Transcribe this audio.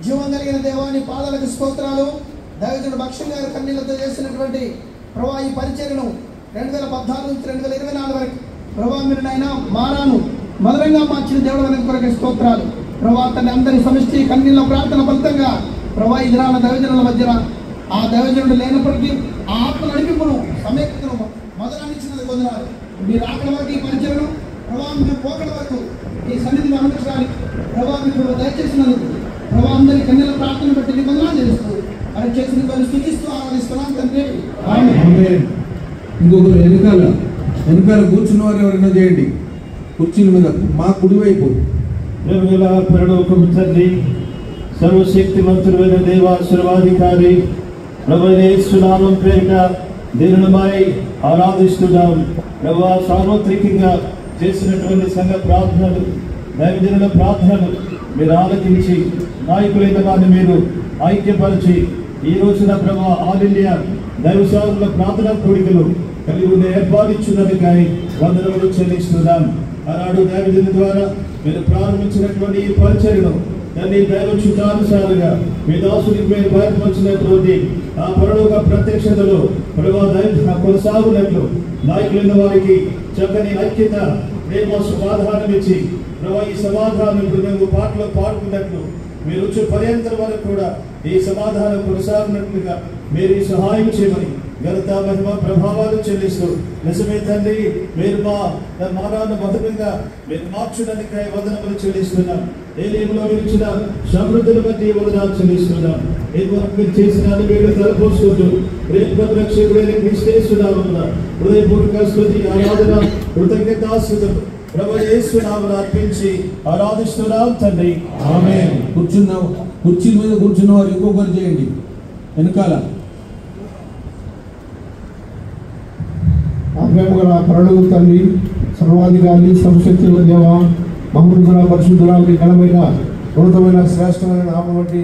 జీవం కలిగిన దేవాని పాదాలకు స్తోత్రాలు. దైవజనుడు భక్ష్యం గారి కన్నీళ్లతో చేసినటువంటి ప్రభా ఈ పరిచర్యను 2014 నుంచి 2024 వరకు ప్రభా మీరు నాయన మారాను మధురంగా మార్చిన దేవుడు అనే కొరకు స్తోత్రాలు. ప్రభా తన అందరి సమిష్టి కన్నీళ్ళ ప్రార్థన ఫలితంగా ప్రభా ఈ దినాల దైవజనుల మధ్యన ఆ దైవజనుడు లేనప్పటికీ ఆ ఆత్మ నడిపింపును సమేతను మధురాన్నిచ్చినది పొందినారు. మీరు ఆకలి వరకు ఈ పరిచయను ప్రభావం మీరు పోకడ వరకు ఈ సన్నిధిని అనుమతించడానికి ప్రభావం మీరు దయచేసినందుకు ప్రభావం అందరి కన్నీళ్ళ ప్రార్థన బట్టి నిబంధనలు చేస్తూ అది చేసిన వాళ్ళు స్థుతిస్తూ ఆరాధిస్తున్నాం తండ్రి. ఇంకొకరు వెనకాల కూర్చున్న వారు ఎవరైనా చేయండి. కుర్చీల మీద మా కుడివైపు తండ్రి సర్వశక్తిమంతుడైన దేవా సర్వాధికారి ప్రభువైన యేసు నామం పేరిట దీనులమై ఆరాధిస్తున్నాం. ప్రభువా సార్వత్రికంగా చేసినటువంటి సంఘ ప్రార్థనలు దైవజనుల ప్రార్థనలు మీరు ఆలకించి నాయకులైన వారిని మీరు ఐక్యపరిచి ఈ రోజున ప్రభా ఆల్ ఇండియా దైవ సేవకుల ప్రార్థనా కోరికలు కలిగి ఉన్న ఏర్పాటించున్నదికై వందనములు చెల్లిస్తున్నాం. ఆనాడు దైవజనుల ద్వారా మీరు ప్రారంభించినటువంటి ఈ పరిచర్యను దాన్ని దైవ చిత్తానుసారంగా మీ దాసునికి మీరు బయటపరిచినటువంటి ఆ పరలోక ప్రత్యక్షతలో ప్రభా దైవ కొనసాగునట్లు నాయకులైన వారికి చక్కని ఐక్యత ప్రేమ సమాధానం ఇచ్చి ప్రభా ఈ సమాధానం ఇప్పుడు మేము పాటలో పాడుకున్నట్లు మీరు వచ్చే పర్యంతర వరకు కూడా ఈ సమాధానం కొనసాగినట్లుగా మీరు ఈ సహాయం చేయమని ఘనత మహిమ ప్రభావాలు చెల్లిస్తూ నిజమే తండ్రి మీరు మా మానాన్ని మధురంగా మీరు మార్చడానికై వందనములు చెల్లిస్తున్నాం. ఏలీములో ఇచ్చిన సమృద్ధుల బట్టి వందనాలు చెల్లిస్తున్నాం. మీరు చేసిన మీరు తలపోసుకుంటూ రేపు రక్షకుడైన క్రీస్తునామమున హృదయపూర్వక స్తుతి ఆరాధన కృతజ్ఞతాస్తుతులు ప్రభువైన యేసు నామమున అర్పించి ఆరాధిస్తున్నాం తండ్రి. ఆమేన్. కుర్చీల మీద కూర్చున్న వారు ఇంకొకరు చేయండి. వెనకాల ప్రేమగల పరలోక తండ్రి సర్వాధికారి సర్వశక్తి దేవ మహోన్నతుల పరిశుద్ధుల ఘనమైన ఉన్నతమైన శ్రేష్టమైన నామం బట్టి